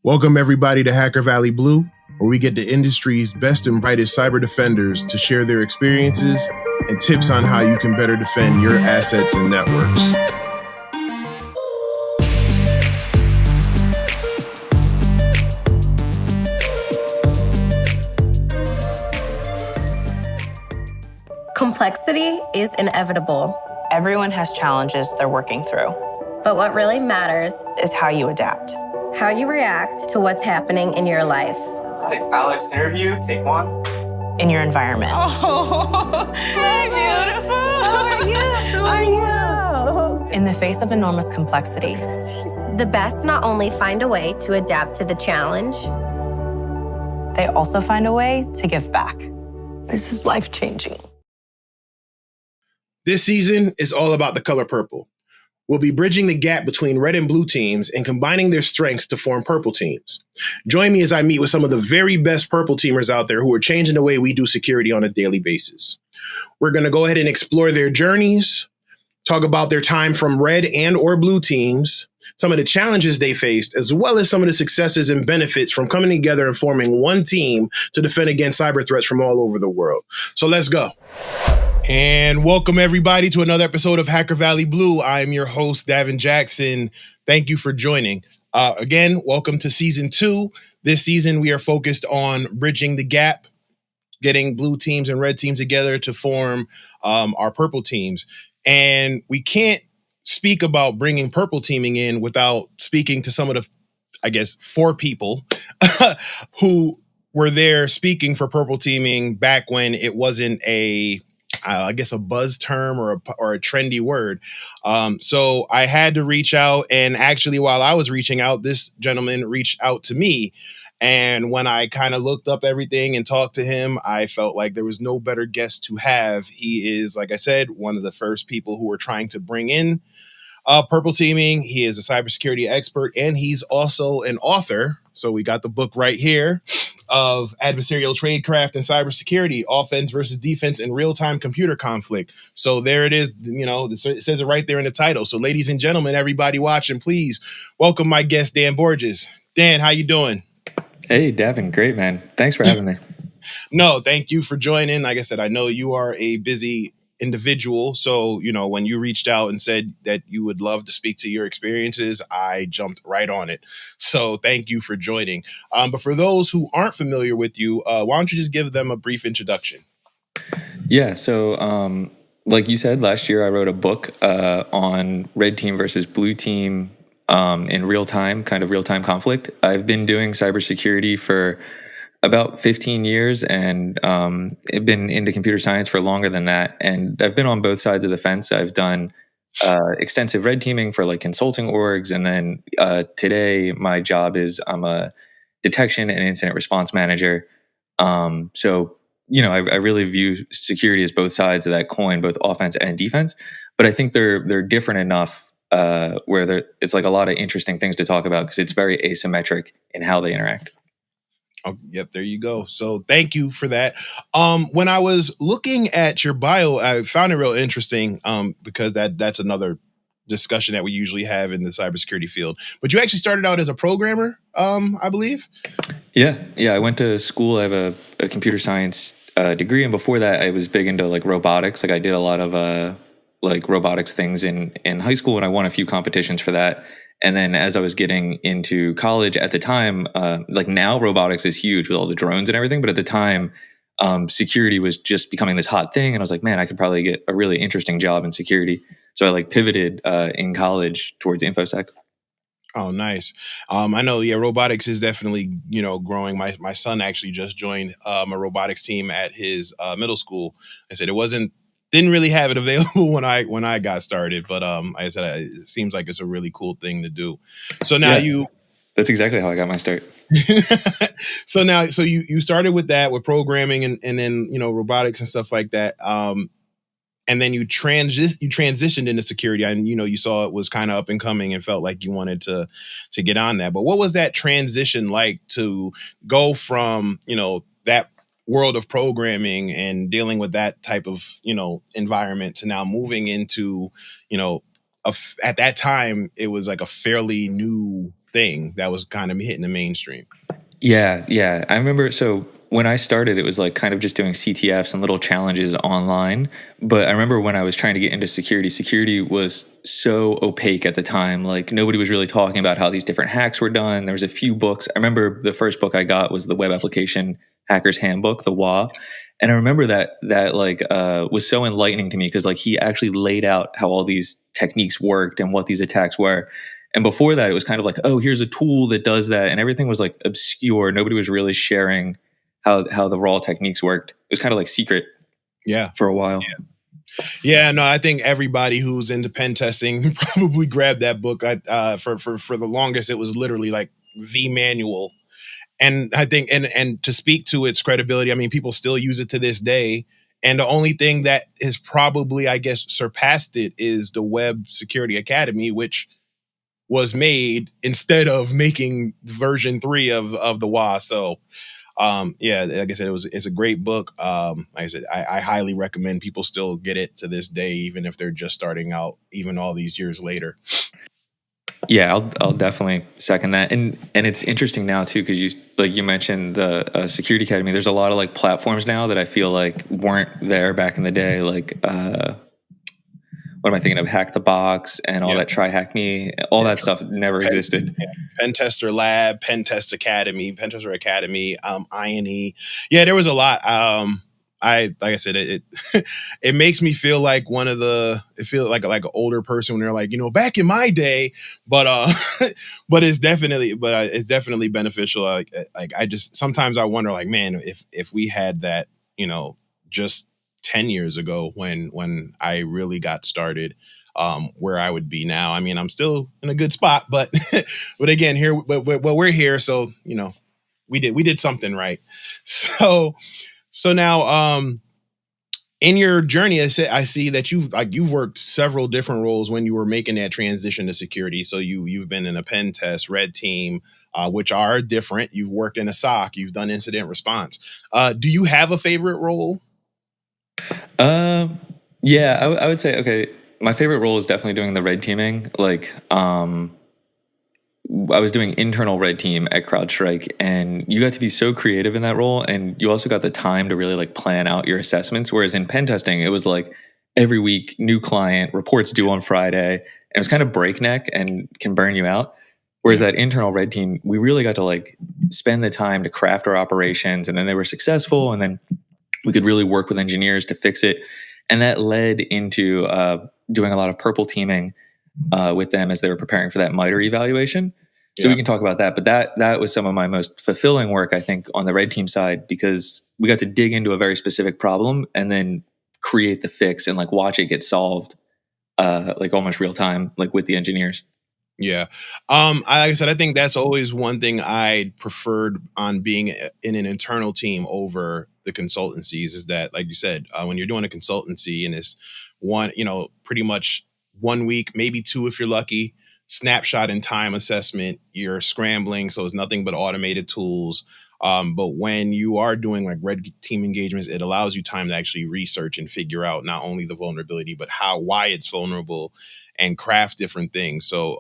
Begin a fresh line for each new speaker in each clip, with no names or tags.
Welcome everybody to Hacker Valley Blue, where we get the industry's best and brightest cyber defenders to share their experiences and tips on how you can better defend your assets and networks.
Complexity is inevitable.
Everyone has challenges they're working through.
But what really matters
is how you adapt.
How you react to what's happening in your life.
Hi, Alex, interview, take one.
In your environment.
Oh, hi, beautiful.
How are you?
In the face of enormous complexity,
The best not only find a way to adapt to the challenge,
they also find a way to give back. This is life-changing.
This season is all about the color purple. We'll be bridging the gap between red and blue teams and combining their strengths to form purple teams. Join me as I meet with some of the very best purple teamers out there who are changing the way we do security on a daily basis. We're going to go ahead and explore their journeys, talk about their time from red and or blue teams, some of the challenges they faced, as well as some of the successes and benefits from coming together and forming one team to defend against cyber threats from all over the world. So let's go. And welcome everybody to another episode of Hacker Valley Blue. I'm your host, Davin Jackson. Thank you for joining. Again, welcome to season 2. This season, we are focused on bridging the gap, getting blue teams and red teams together to form our purple teams. And we can't speak about bringing purple teaming in without speaking to some of the, 4 people who were there speaking for purple teaming back when it wasn't a buzz term or a trendy word. So I had to reach out, and actually while I was reaching out, this gentleman reached out to me. And when I kind of looked up everything and talked to him, I felt like there was no better guest to have. He is, like I said, one of the first people who were trying to bring in purple teaming. He is a cybersecurity expert, and he's also an author. So we got the book right here of Adversarial Tradecraft and Cybersecurity, Offense versus Defense in Real-Time Computer Conflict. So there it is. It says it right there in the title. So ladies and gentlemen, everybody watching, please welcome my guest, Dan Borges. Dan, how you doing?
Hey, Davin. Great, man. Thanks for having me.
No, thank you for joining. Like I said, I know you are a busy individual. So, when you reached out and said that you would love to speak to your experiences, I jumped right on it. So thank you for joining. But for those who aren't familiar with you, why don't you just give them a brief introduction?
Yeah. So, like you said, last year I wrote a book on red team versus blue team in real-time conflict. I've been doing cybersecurity for about 15 years and I've been into computer science for longer than that. And I've been on both sides of the fence. I've done extensive red teaming for like consulting orgs. And then today my job is I'm a detection and incident response manager. So, I really view security as both sides of that coin, both offense and defense. But I think they're different enough where it's like a lot of interesting things to talk about because it's very asymmetric in how they interact.
Oh, yep, there you go. So thank you for that. When I was looking at your bio, I found it real interesting because that's another discussion that we usually have in the cybersecurity field. But you actually started out as a programmer, I believe.
Yeah. I went to school. I have a computer science degree, and before that, I was big into like robotics. Like I did a lot of like robotics things in high school, and I won a few competitions for that. And then as I was getting into college at the time, like now robotics is huge with all the drones and everything. But at the time, security was just becoming this hot thing. And I was like, man, I could probably get a really interesting job in security. So I like pivoted in college towards InfoSec.
Oh, nice. I know, robotics is definitely, growing. My son actually just joined a robotics team at his middle school. I said didn't really have it available when I got started, but I said it seems like it's a really cool thing to do. So now
that's exactly how I got my start.
So you started with that, with programming and then robotics and stuff like that. And then you transitioned into security, and you saw it was kind of up and coming and felt like you wanted to get on that. But what was that transition like to go from that world of programming and dealing with that type of environment to now moving into at that time it was like a fairly new thing that was kind of hitting the mainstream.
Yeah. I remember, so when I started, it was like kind of just doing CTFs and little challenges online. But I remember when I was trying to get into security was so opaque at the time. Like nobody was really talking about how these different hacks were done. There was a few books. I remember the first book I got was the Web Application Hacker's Handbook, the WA. And I remember that was so enlightening to me because like he actually laid out how all these techniques worked and what these attacks were. And before that, it was kind of like, oh, here's a tool that does that. And everything was like obscure. Nobody was really sharing how the raw techniques worked. It was kind of like secret for a while.
Yeah, no, I think everybody who's into pen testing probably grabbed that book. For the longest, it was literally like the manual. And I think, and to speak to its credibility, I mean, people still use it to this day. And the only thing that has probably, I guess, surpassed it is the Web Security Academy, which was made instead of making version 3 of the WA. So, yeah, like I said, it's a great book. Like I said, I highly recommend people still get it to this day, even if they're just starting out, even all these years later.
Yeah, I'll definitely second that. And it's interesting now too, because you mentioned the Security Academy. There's a lot of like platforms now that I feel like weren't there back in the day. Like, what am I thinking of? Hack the Box and all that. Try Hack Me. All that stuff never existed.
Pen Tester Lab, Pen Test Academy, Pen Tester Academy, INE. Yeah, there was a lot. Like I said, it it makes me feel like it feels like an older person when they're like, back in my day, but it's definitely beneficial. Like I just sometimes I wonder, like, man, if we had that, just 10 years ago when I really got started, where I would be now. I mean, I'm still in a good spot, but but again, we're here, so we did something right. So now, in your journey, I see that you've worked several different roles when you were making that transition to security. So you've been in a pen test, red team, which are different. You've worked in a SOC. You've done incident response. Do you have a favorite role?
Yeah, I would say, okay, my favorite role is definitely doing the red teaming. Like, I was doing internal red team at CrowdStrike, and you got to be so creative in that role, and you also got the time to really like plan out your assessments. Whereas in pen testing, it was like every week, new client, reports due on Friday, and it was kind of breakneck and can burn you out. Whereas that internal red team, we really got to like spend the time to craft our operations, and then they were successful, and then we could really work with engineers to fix it. And that led into doing a lot of purple teaming with them as they were preparing for that MITRE evaluation. So we can talk about that. But that was some of my most fulfilling work, I think, on the red team side, because we got to dig into a very specific problem and then create the fix and like watch it get solved like almost real time, like with the engineers.
Yeah. Like I said, I think that's always one thing I preferred on being in an internal team over the consultancies is that, like you said, when you're doing a consultancy and it's one, pretty much 1 week, maybe 2 if you're lucky, snapshot in time assessment, you're scrambling. So it's nothing but automated tools. But when you are doing like red team engagements, it allows you time to actually research and figure out not only the vulnerability, but why it's vulnerable and craft different things. So,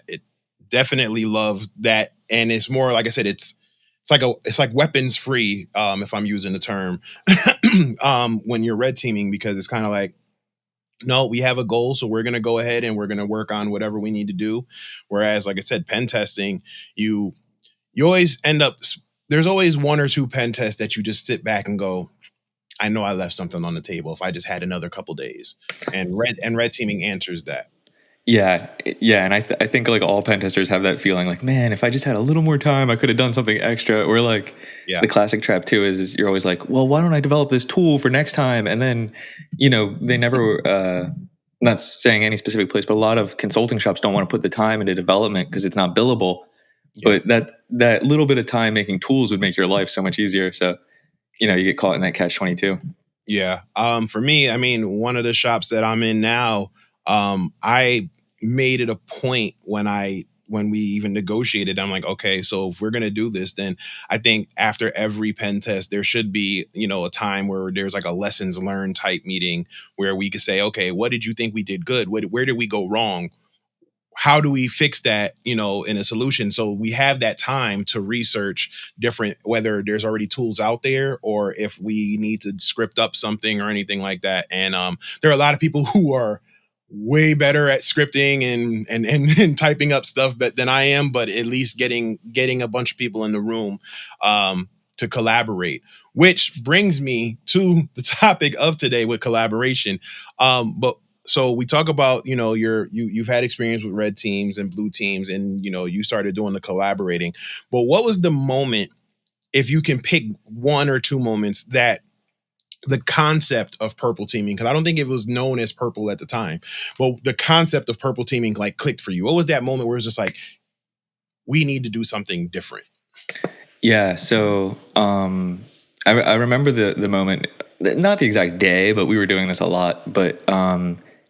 it definitely love that. And it's more, like I said, it's like weapons free. If I'm using the term, when you're red teaming, because it's kind of like, no, we have a goal, so we're going to go ahead and we're going to work on whatever we need to do. Whereas, like I said, pen testing, you always end up, there's always 1 or 2 pen tests that you just sit back and go, I know I left something on the table if I just had another couple days. And red teaming answers that.
Yeah. And I think like all pen testers have that feeling like, man, if I just had a little more time, I could have done something extra. Or like the classic trap too is you're always like, well, why don't I develop this tool for next time? And then, they never, not saying any specific place, but a lot of consulting shops don't want to put the time into development because it's not billable. Yeah. But that little bit of time making tools would make your life so much easier. So, you get caught in that catch-22.
Yeah. For me, I mean, one of the shops that I'm in now, I made it a point when we even negotiated, I'm like, okay, so if we're going to do this, then I think after every pen test, there should be, a time where there's like a lessons learned type meeting where we could say, okay, what did you think we did good? Where did we go wrong? how do we fix that, in a solution? So we have that time to research different, whether there's already tools out there or if we need to script up something or anything like that. And there are a lot of people who are way better at scripting and typing up stuff than I am, but at least getting a bunch of people in the room to collaborate, which brings me to the topic of today with collaboration. But so we talk about, you've had experience with red teams and blue teams, and, you started doing the collaborating. But what was the moment, if you can pick one or two moments, that the concept of purple teaming, because I don't think it was known as purple at the time, but the concept of purple teaming like clicked for you? What was that moment where it's just like, we need to do something different?
Yeah. So I remember the moment, not the exact day, but we were doing this a lot. But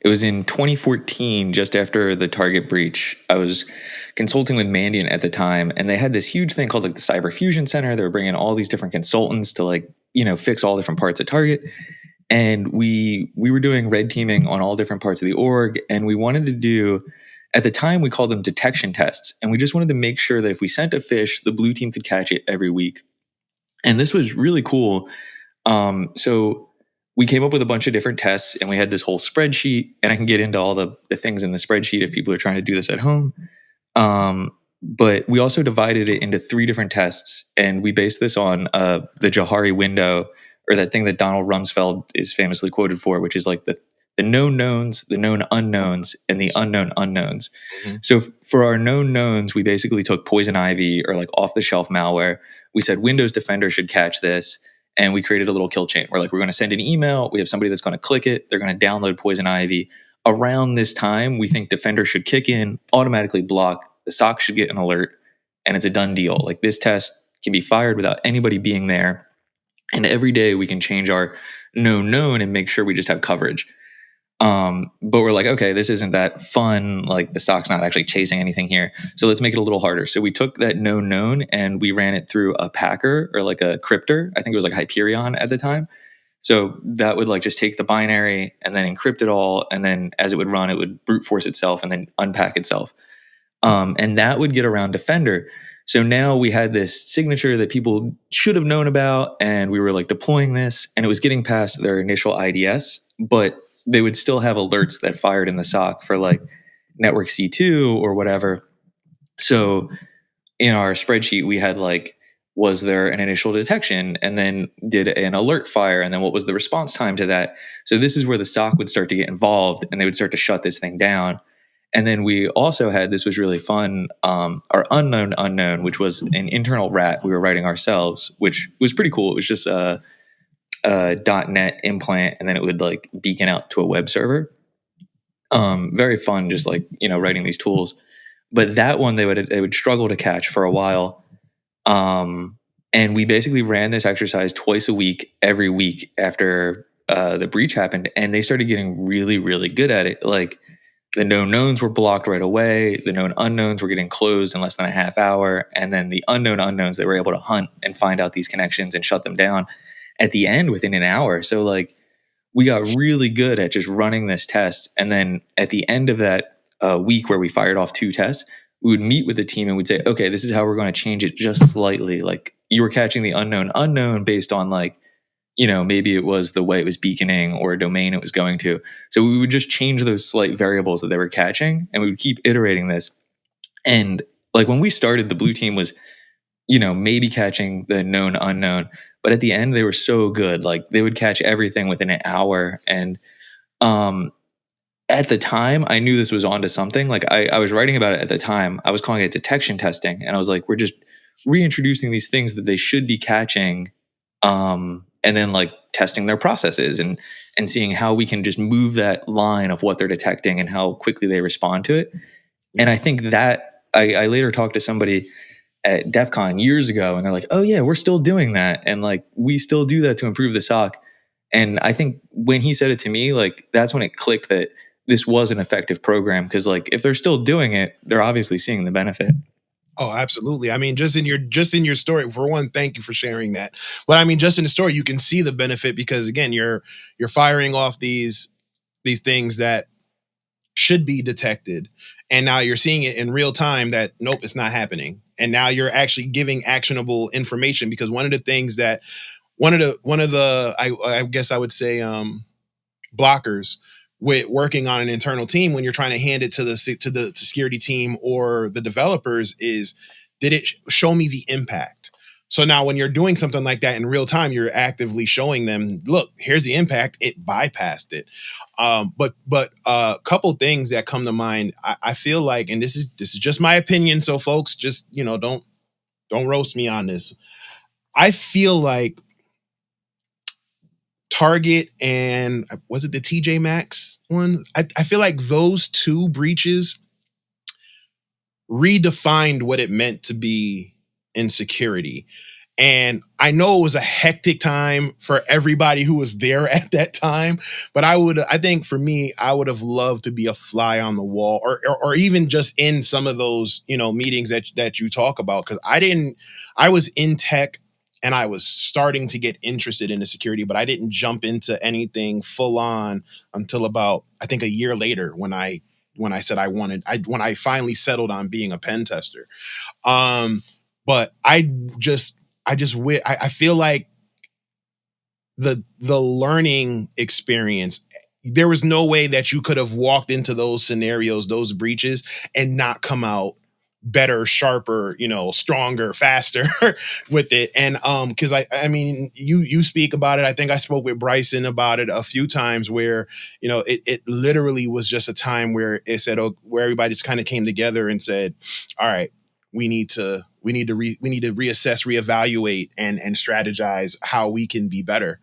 it was in 2014, just after the Target breach. I was consulting with Mandiant at the time, and they had this huge thing called like the Cyber Fusion Center. They were bringing all these different consultants to fix all different parts of Target. And we were doing red teaming on all different parts of the org. And we wanted to do, at the time, we called them detection tests. And we just wanted to make sure that if we sent a fish, the blue team could catch it every week. And this was really cool. So we came up with a bunch of different tests, and we had this whole spreadsheet, and I can get into all the things in the spreadsheet if people are trying to do this at home. But we also divided it into 3 different tests, and we based this on the Johari window, or that thing that Donald Rumsfeld is famously quoted for, which is like the known knowns, the known unknowns, and the unknown unknowns. Mm-hmm. So for our known knowns, we basically took poison ivy or like off-the-shelf malware. We said Windows Defender should catch this. And we created a little kill chain. We're going to send an email. We have somebody that's going to click it. They're going to download Poison Ivy. Around this time, we think Defender should kick in, automatically block. The SOC should get an alert, and it's a done deal. Like, this test can be fired without anybody being there. And every day we can change our known and make sure we just have coverage. But we're like, okay, this isn't that fun. Like, the SOC's not actually chasing anything here. So let's make it a little harder. So we took that known and we ran it through a packer, or like a cryptor. I think it was like Hyperion at the time. So that would like just take the binary and then encrypt it all. And then as it would run, it would brute force itself and then unpack itself. And that would get around Defender. So now we had this signature that people should have known about, and we were like deploying this, and it was getting past their initial IDS, but they would still have alerts that fired in the SOC for like network C2 or whatever. So in our spreadsheet, we had like, was there an initial detection, and then did an alert fire, and then what was the response time to that? So this is where the SOC would start to get involved, and they would start to shut this thing down. And then we also had, this was really fun, our unknown, which was an internal rat we were writing ourselves, which was pretty cool. It was just a .NET implant, and then it would like beacon out to a web server. Very fun, just like, writing these tools. But that one they would struggle to catch for a while. And we basically ran this exercise twice a week, every week after the breach happened, and they started getting really, really good at it. Like, the known knowns were blocked right away. The known unknowns were getting closed in less than a half hour. And then the unknown unknowns, they were able to hunt and find out these connections and shut them down at the end within an hour. So like, we got really good at just running this test. And then at the end of that week where we fired off 2 tests, we would meet with the team and we'd say, okay, this is how we're going to change it just slightly. Like, you were catching the unknown based on like, maybe it was the way it was beaconing or a domain it was going to. So we would just change those slight variables that they were catching, and we would keep iterating this. And like, when we started, the blue team was, maybe catching the known unknown, but at the end they were so good. Like, they would catch everything within an hour. And at the time, I knew this was onto something. Like, I was writing about it at the time. I was calling it detection testing. And I was like, we're just reintroducing these things that they should be catching, and then like testing their processes and seeing how we can just move that line of what they're detecting and how quickly they respond to it. And I think that I later talked to somebody at DEF CON years ago, and they're like, oh yeah, we're still doing that. And like, we still do that to improve the SOC. And I think when he said it to me, like, that's when it clicked that this was an effective program. Cause like, if they're still doing it, they're obviously seeing the benefit.
Oh, absolutely. I mean, just in your story, for one, thank you for sharing that. But I mean, just in the story, you can see the benefit, because again, you're firing off these things that should be detected, And now you're seeing it in real time that nope, it's not happening. And now you're actually giving actionable information, because one of the I guess I would say blockers with working on an internal team when you're trying to hand it to the security team or the developers is, did it show me the impact? So now when you're doing something like that in real time, you're actively showing them, look, here's the impact. It bypassed it. But a couple things that come to mind, I feel like, and this is just my opinion. So folks, just, don't roast me on this. I feel like Target and was it the TJ Maxx one? I feel like those two breaches redefined what it meant to be in security. And I know it was a hectic time for everybody who was there at that time, but I think for me, I would have loved to be a fly on the wall, or even just in some of those, meetings that you talk about. Cause I was in tech and I was starting to get interested in the security, but I didn't jump into anything full on until about, I think, a year later when I said when I finally settled on being a pen tester. But I feel like the learning experience, there was no way that you could have walked into those scenarios, those breaches, and not come out better, sharper, stronger, faster with it. And because I mean, you speak about it. I think I spoke with Bryson about it a few times where, it literally was just a time where it said, where everybody just kind of came together and said, all right, we need to reassess, reevaluate, and strategize how we can be better.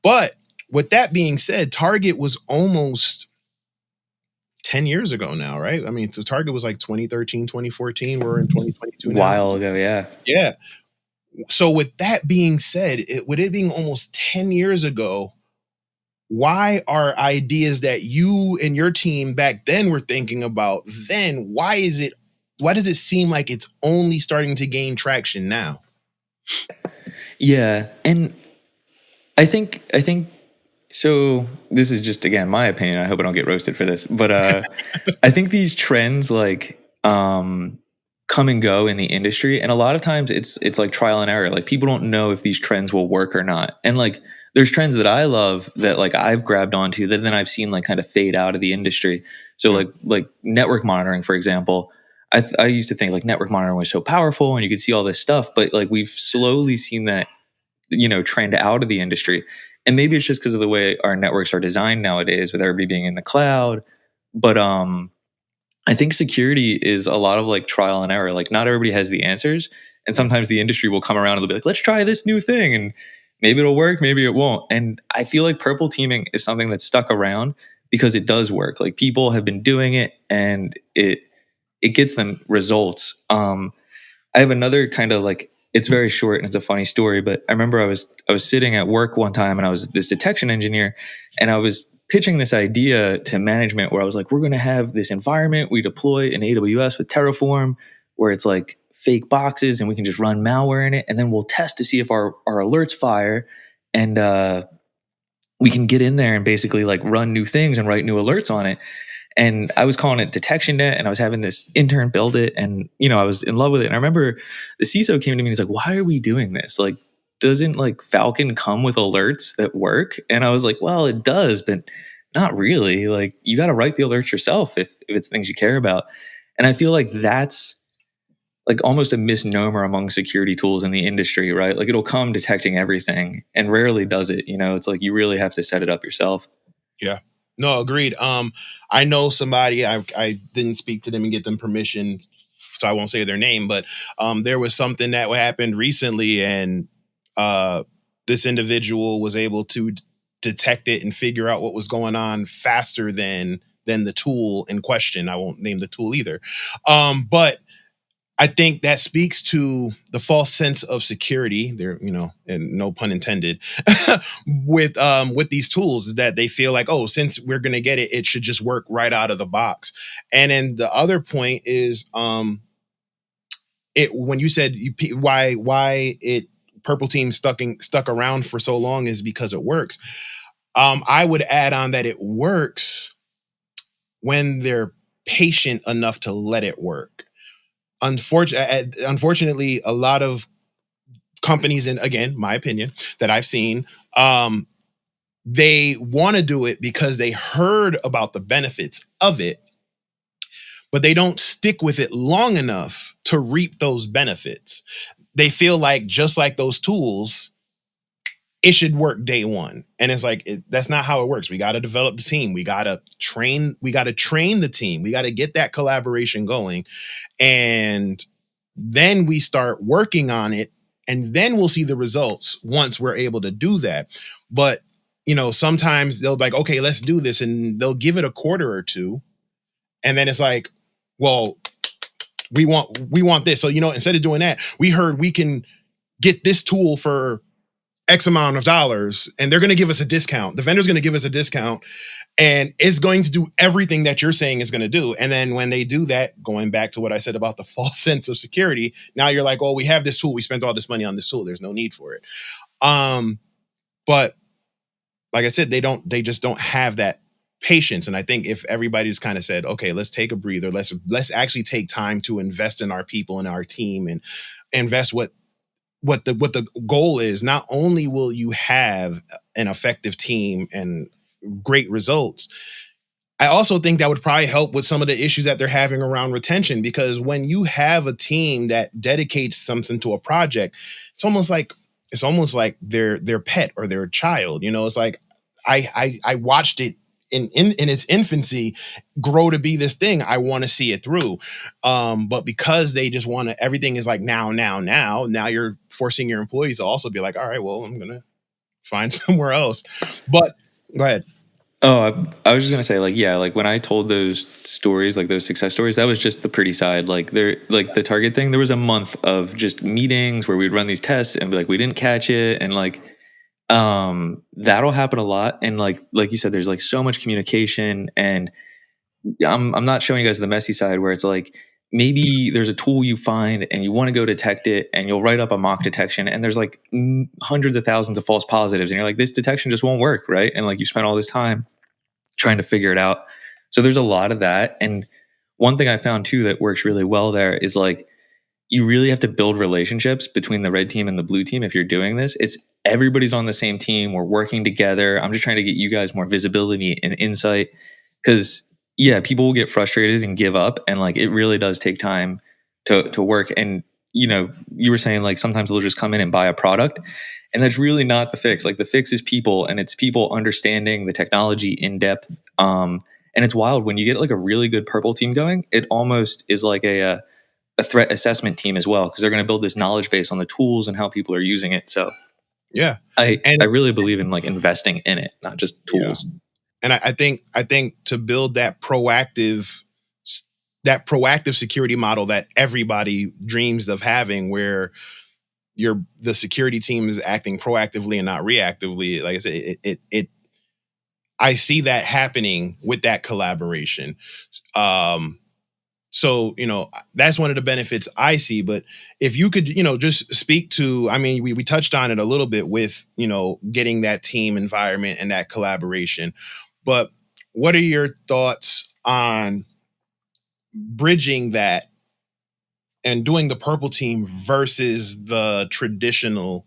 But with that being said, Target was almost 10 years ago now, right? I mean, so Target was like 2013, 2014. We're in 2022 now.
While ago, yeah.
Yeah. So with that being said, with it being almost 10 years ago, why are ideas that you and your team back then were thinking about then, why does it seem like it's only starting to gain traction now?
Yeah. And I think so this is just, again, my opinion. I hope I don't get roasted for this, but I think these trends come and go in the industry. And a lot of times it's like trial and error. Like, people don't know if these trends will work or not. And like, there's trends that I love that like I've grabbed onto that then I've seen like kind of fade out of the industry. So like network monitoring, for example, I used to think like network monitoring was so powerful and you could see all this stuff, but like we've slowly seen that, trend out of the industry. And maybe it's just because of the way our networks are designed nowadays with everybody being in the cloud. But I think security is a lot of like trial and error. Like, not everybody has the answers. And sometimes the industry will come around and they'll be like, let's try this new thing. And maybe it'll work, maybe it won't. And I feel like purple teaming is something that's stuck around because it does work. Like, people have been doing it and it gets them results. I have another kind of like, it's very short and it's a funny story, but I remember I was sitting at work one time and I was this detection engineer and I was pitching this idea to management where I was like, we're going to have this environment we deploy in AWS with Terraform where it's like fake boxes and we can just run malware in it. And then we'll test to see if our alerts fire and we can get in there and basically like run new things and write new alerts on it. And I was calling it DetectionNet, and I was having this intern build it, and I was in love with it. And I remember the CISO came to me and he's like, "Why are we doing this? Like, doesn't like Falcon come with alerts that work?" And I was like, "Well, it does, but not really. Like, you got to write the alerts yourself if it's things you care about." And I feel like that's like almost a misnomer among security tools in the industry, right? Like, it'll come detecting everything, and rarely does it. It's like you really have to set it up yourself.
Yeah. No, agreed. I know somebody, I didn't speak to them and get them permission, so I won't say their name, but there was something that happened recently and this individual was able to detect it and figure out what was going on faster than the tool in question. I won't name the tool either. But I think that speaks to the false sense of security there, and no pun intended, with these tools, is that they feel like, oh, since we're going to get it, it should just work right out of the box. And then the other point is, when you said why Purple Team stuck around for so long is because it works. I would add on that it works when they're patient enough to let it work. Unfortunately, a lot of companies, and again, my opinion, that I've seen, they want to do it because they heard about the benefits of it, but they don't stick with it long enough to reap those benefits. They feel like, just like those tools, it should work day one. And it's like, that's not how it works. We got to develop the team. We got to train the team. We got to get that collaboration going. And then we start working on it. And then we'll see the results once we're able to do that. But, sometimes they'll be like, okay, let's do this. And they'll give it a quarter or two. And then it's like, well, we want this. So, instead of doing that, we heard we can get this tool for X amount of dollars, and they're going to give us a discount. The vendor's going to give us a discount, and it's going to do everything that you're saying is going to do. And then when they do that, going back to what I said about the false sense of security, now you're like, oh, we have this tool. We spent all this money on this tool. There's no need for it. But like I said, they just don't have that patience. And I think if everybody's kind of said, okay, let's take a breather, let's actually take time to invest in our people and our team, and invest what the goal is, not only will you have an effective team and great results, I also think that would probably help with some of the issues that they're having around retention, because when you have a team that dedicates something to a project, it's almost like their pet or their child. It's like I watched it in its infancy grow to be this thing. I want to see it through. But because they just want to, everything is like now you're forcing your employees to also be like, all right, well, I'm going to find somewhere else. But go ahead.
Oh, I was just going to say, like when I told those stories, like those success stories, that was just the pretty side. Like the Target thing, there was a month of just meetings where we'd run these tests and be like, we didn't catch it. And that'll happen a lot. And like you said, there's like so much communication, and I'm not showing you guys the messy side where it's like, maybe there's a tool you find and you want to go detect it, and you'll write up a mock detection, and there's like hundreds of thousands of false positives, and you're like, this detection just won't work, right? And like you spent all this time trying to figure it out. So there's a lot of that. And one thing I found too that works really well there is like, you really have to build relationships between the red team and the blue team. If you're doing this, it's everybody's on the same team. We're working together. I'm just trying to get you guys more visibility and insight, because people will get frustrated and give up. And like, it really does take time to work. And, you were saying like, sometimes they'll just come in and buy a product, and that's really not the fix. Like the fix is people, and it's people understanding the technology in depth. And it's wild when you get like a really good purple team going, it almost is like a threat assessment team as well, because they're going to build this knowledge base on the tools and how people are using it. So
yeah,
I really believe in like investing in it, not just tools.
Yeah. And I think to build that proactive security model that everybody dreams of having, where the security team is acting proactively and not reactively. Like I said, I see that happening with that collaboration. So, that's one of the benefits I see. But if you could, just speak to, I mean, we touched on it a little bit with, getting that team environment and that collaboration. But what are your thoughts on bridging that and doing the purple team versus the traditional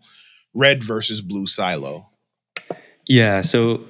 red versus blue silo?
Yeah. So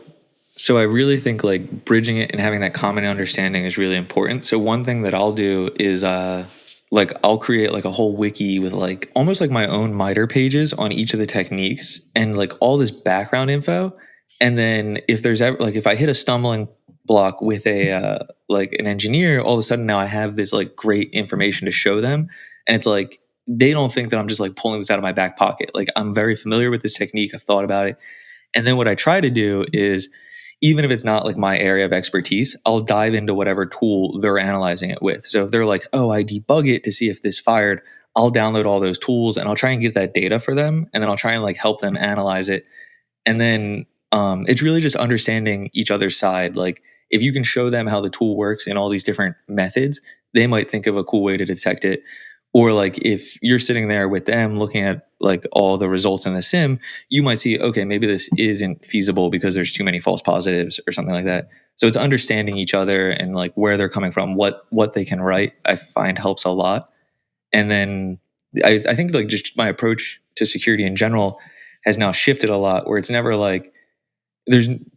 I really think like bridging it and having that common understanding is really important. So one thing that I'll do is I'll create like a whole wiki with like almost like my own MITRE pages on each of the techniques and like all this background info. And then if there's ever like, if I hit a stumbling block with an engineer, all of a sudden now I have this like great information to show them. And it's like, they don't think that I'm just like pulling this out of my back pocket. Like I'm very familiar with this technique. I've thought about it. And then what I try to do is, even if it's not like my area of expertise, I'll dive into whatever tool they're analyzing it with. So if they're like, oh, I debug it to see if this fired, I'll download all those tools and I'll try and get that data for them. And then I'll try and like help them analyze it. And then it's really just understanding each other's side. Like if you can show them how the tool works in all these different methods, they might think of a cool way to detect it. Or like if you're sitting there with them looking at like all the results in the sim, you might see, okay, maybe this isn't feasible because there's too many false positives or something like that. So it's understanding each other and like where they're coming from, what they can write, I find helps a lot. And then I think like just my approach to security in general has now shifted a lot, where it's never like,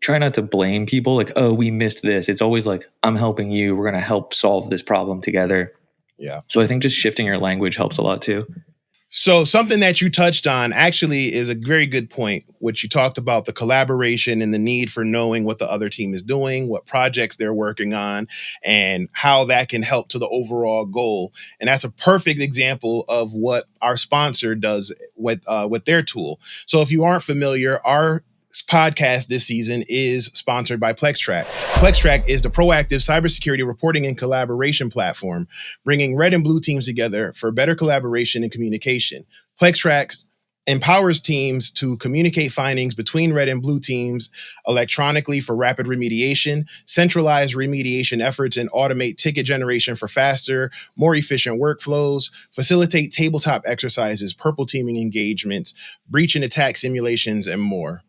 try not to blame people like, oh, we missed this. It's always like, I'm helping you. We're going to help solve this problem together.
Yeah.
So I think just shifting your language helps a lot too.
So something that you touched on actually is a very good point, which you talked about the collaboration and the need for knowing what the other team is doing, what projects they're working on, and how that can help to the overall goal. And that's a perfect example of what our sponsor does with their tool. So if you aren't familiar, our podcast this season is sponsored by PlexTrack. PlexTrack is the proactive cybersecurity reporting and collaboration platform, bringing red and blue teams together for better collaboration and communication. PlexTrack empowers teams to communicate findings between red and blue teams electronically for rapid remediation, centralize remediation efforts, and automate ticket generation for faster, more efficient workflows, facilitate tabletop exercises, purple teaming engagements, breach and attack simulations, and more.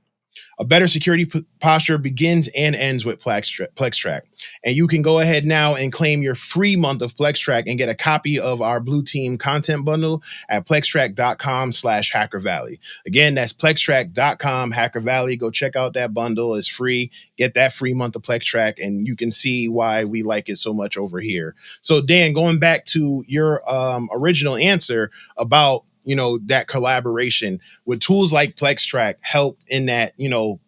A better security posture begins and ends with PlexTrack. And you can go ahead now and claim your free month of PlexTrack and get a copy of our Blue Team content bundle at plextrack.com/HackerValley. Again, that's plextrack.com HackerValley. Go check out that bundle. It's free. Get that free month of PlexTrack, and you can see why we like it so much over here. So, Dan, going back to your original answer about that collaboration, with tools like PlexTrack help in that,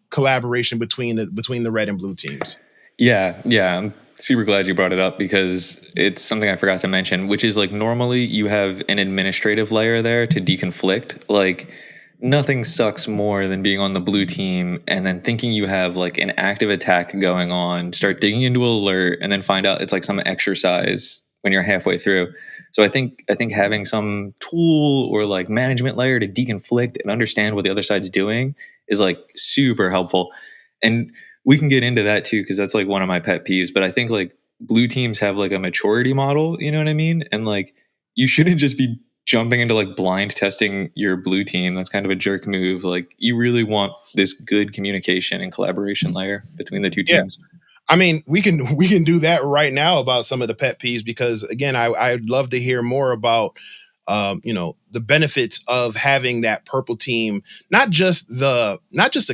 collaboration between the red and blue teams.
Yeah. I'm super glad you brought it up, because it's something I forgot to mention, which is like normally you have an administrative layer there to deconflict. Like nothing sucks more than being on the blue team and then thinking you have like an active attack going on, start digging into alert, and then find out it's like some exercise when you're halfway through. So I think having some tool or like management layer to deconflict and understand what the other side's doing is like super helpful. And we can get into that too, because that's like one of my pet peeves. But I think like blue teams have like a maturity model, you know what I mean? And like you shouldn't just be jumping into like blind testing your blue team. That's kind of a jerk move. Like you really want this good communication and collaboration layer between the two teams.
Yeah. I mean, we can do that right now about some of the pet peeves, because again, I'd love to hear more about the benefits of having that purple team, not just the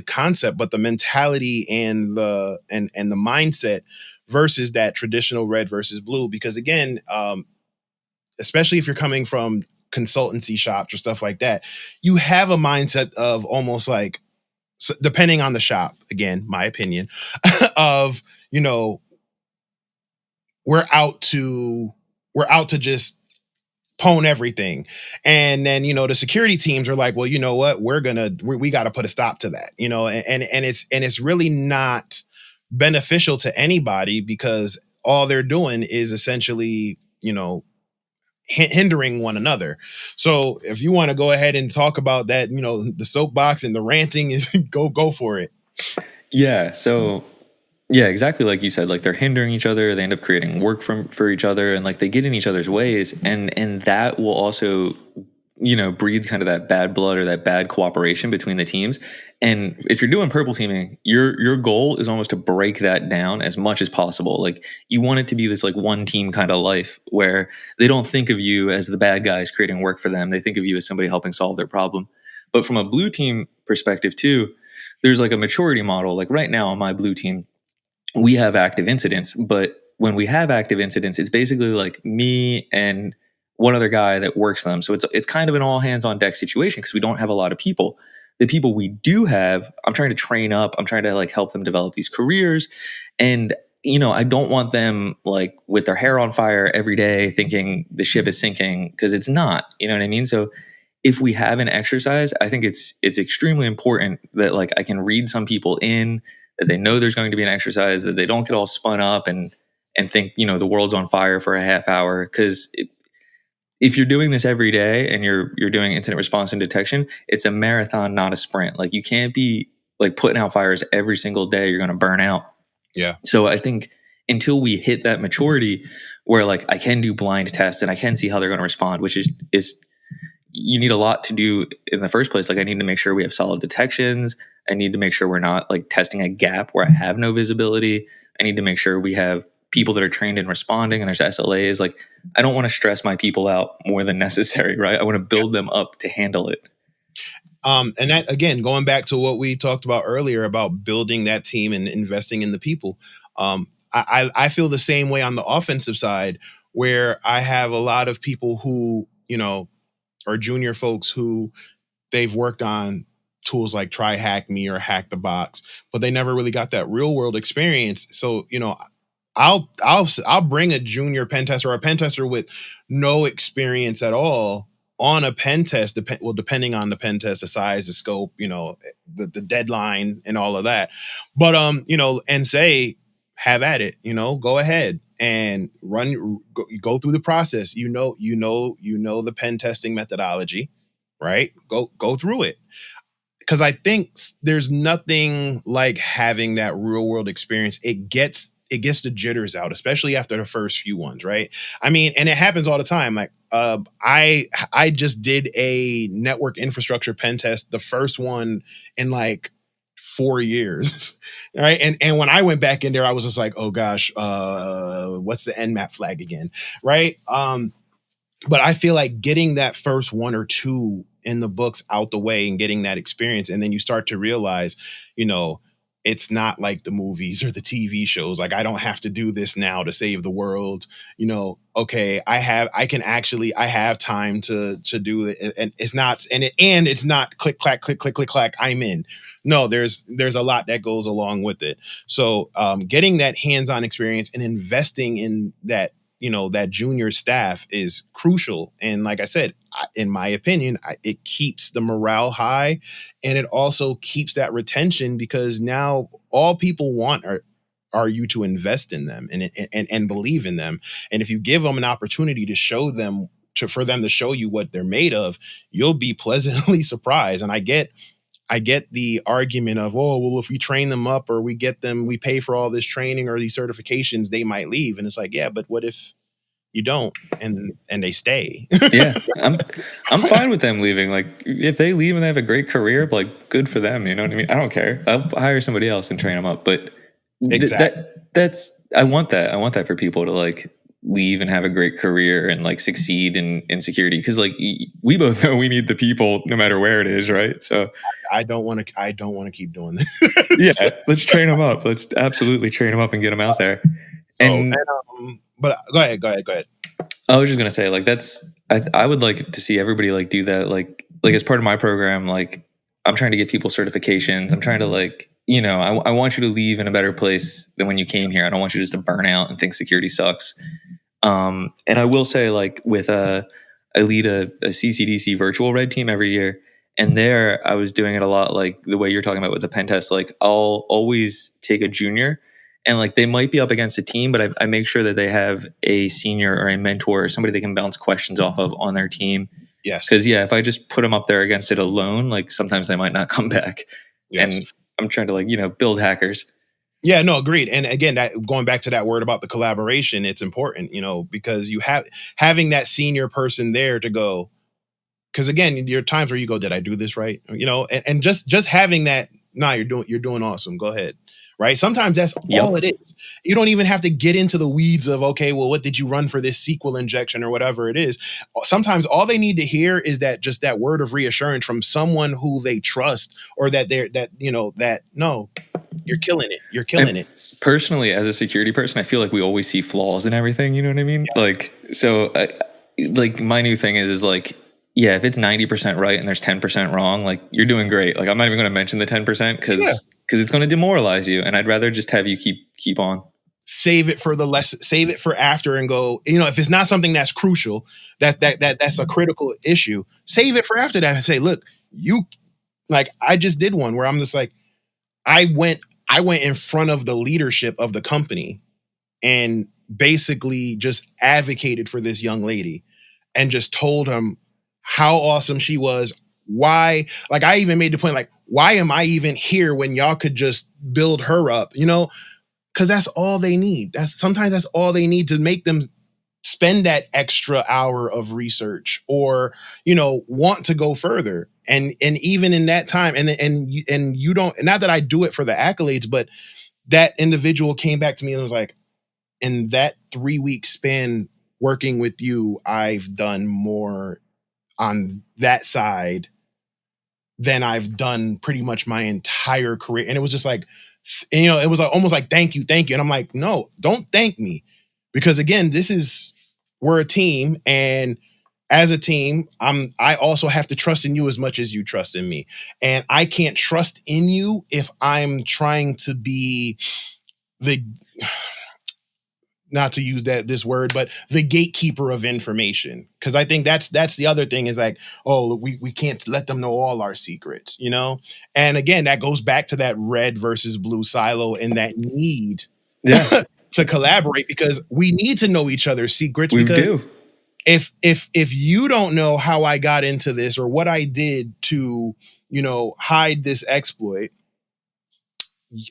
concept, but the mentality and the mindset versus that traditional red versus blue. Because again, especially if you're coming from consultancy shops or stuff like that, you have a mindset of almost like, depending on the shop, again, my opinion, of we're out to just pwn everything. And then, the security teams are like, well, you know what, we got to put a stop to that, and it's really not beneficial to anybody, because all they're doing is essentially, hindering one another. So if you want to go ahead and talk about that, the soapbox and the ranting is go for it.
Yeah. So yeah, exactly like you said, like they're hindering each other. They end up creating work for each other, and like they get in each other's ways, and that will also breed kind of that bad blood or that bad cooperation between the teams. And if you're doing purple teaming, your goal is almost to break that down as much as possible. Like you want it to be this like one team kind of life where they don't think of you as the bad guys creating work for them. They think of you as somebody helping solve their problem. But from a blue team perspective too, there's like a maturity model. Like right now on my blue team, we have active incidents, but when we have active incidents, it's basically like me and one other guy that works them. So it's kind of an all hands on deck situation, because we don't have a lot of people. The people we do have, I'm trying to train up. I'm trying to like help them develop these careers. And, I don't want them like with their hair on fire every day thinking the ship is sinking, because it's not, you know what I mean? So if we have an exercise, I think it's extremely important that like I can read some people in, that they know there's going to be an exercise, that they don't get all spun up and think, the world's on fire for a half hour. Because if you're doing this every day and you're doing incident response and detection, it's a marathon, not a sprint. Like you can't be like putting out fires every single day. You're going to burn out.
Yeah.
So I think until we hit that maturity where like I can do blind tests and I can see how they're going to respond, which is you need a lot to do in the first place. Like I need to make sure we have solid detections. I need to make sure we're not like testing a gap where I have no visibility. I need to make sure we have people that are trained in responding and there's SLAs. Like I don't want to stress my people out more than necessary, right? I want to build them up to handle it.
And that, again, going back to what we talked about earlier about building that team and investing in the people. I feel the same way on the offensive side, where I have a lot of people who, you know, are junior folks who they've worked on tools like Try Hack Me or Hack the Box, but they never really got that real world experience. So, you know, I'll bring a junior pen tester or a pen tester with no experience at all on a pen test, depending on the pen test, the size, the scope, you know, the deadline and all of that. But, you know, and say, have at it, you know, go ahead and go through the process. You know the pen testing methodology, right? Go through it. Because I think there's nothing like having that real world experience. It gets the jitters out, especially after the first few ones, right? I mean, and it happens all the time. Like, I just did a network infrastructure pen test, the first one in like 4 years, right? And when I went back in there, I was just like, oh gosh, what's the Nmap flag again, right? But I feel like getting that first one or two in the books out the way and getting that experience, and then you start to realize, you know, it's not like the movies or the TV shows. Like, I don't have to do this now to save the world. You know, okay, I have time to do it, and it's not click clack click click click clack, I'm in. No, there's a lot that goes along with it. So getting that hands-on experience and investing in that, you know, that junior staff is crucial. And like I said, in my opinion, it keeps the morale high, and it also keeps that retention, because now all people want are you to invest in them and believe in them. And if you give them an opportunity to show them, for them to show you what they're made of, you'll be pleasantly surprised. And I get the argument of, oh, well, if we train them up or we pay for all this training or these certifications, they might leave. And it's like, yeah, but what if you don't and they stay?
Yeah, I'm fine with them leaving. Like, if they leave and they have a great career, like, good for them. You know what I mean? I don't care. I'll hire somebody else and train them up. But
exactly.
I want that. I want that for people to like leave and have a great career and like succeed in security. Because like we both know we need the people no matter where it is, right? So
I don't want to keep doing this.
Yeah, let's train them up. Let's absolutely train them up and get them out there.
But go ahead.
I was just gonna say, like, I would like to see everybody like do that, like as part of my program. Like, I'm trying to get people certifications. I'm trying to, like, you know, I want you to leave in a better place than when you came here. I don't want you just to burn out and think security sucks. And I will say, like, I lead a CCDC virtual red team every year. And there I was doing it a lot like the way you're talking about with the pen test. Like, I'll always take a junior, and like they might be up against a team, but I make sure that they have a senior or a mentor or somebody they can bounce questions off of on their team.
Yes.
Because if I just put them up there against it alone, like sometimes they might not come back. Yes. And I'm trying to, like, you know, build hackers.
Yeah, no, agreed. And again, going back to that word about the collaboration, it's important, you know, because you having that senior person there to go, because again, there are times where you go, did I do this right? You know, and just having that, you're doing awesome. Go ahead. Right. Sometimes that's all it is. You don't even have to get into the weeds of, okay, well, what did you run for this SQL injection or whatever it is? Sometimes all they need to hear is that word of reassurance from someone who they trust, or no, you're killing it. You're killing it.
Personally, as a security person, I feel like we always see flaws in everything. You know what I mean? Yeah. Like, so like my new thing is like, yeah, if it's 90% right and there's 10% wrong, like, you're doing great. Like, I'm not even going to mention the 10% because it's going to demoralize you. And I'd rather just have you keep on.
Save it for after and go, you know, if it's not something that's crucial, that's a critical issue, save it for after that and say, look, I just did one where I'm just like, I went in front of the leadership of the company and basically just advocated for this young lady and just told them how awesome she was. Why, like, I even made the point, like, why am I even here when y'all could just build her up, you know? Because that's all they need. Sometimes that's all they need to make them spend that extra hour of research, or want to go further. And even in that time, and you don't, not that I do it for the accolades, but that individual came back to me and was like, in that 3-week span working with you, I've done more on that side than I've done pretty much my entire career. And it was just like, it was almost like, thank you. And I'm like, no, don't thank me. Because again, we're a team, and as a team, I also have to trust in you as much as you trust in me. And I can't trust in you if I'm trying to be not to use this word, but the gatekeeper of information. Because I think that's the other thing, is like, oh, we can't let them know all our secrets, And again, that goes back to that red versus blue silo and that need to collaborate, because we need to know each other's secrets.
We
because
do.
If you don't know how I got into this or what I did to, hide this exploit,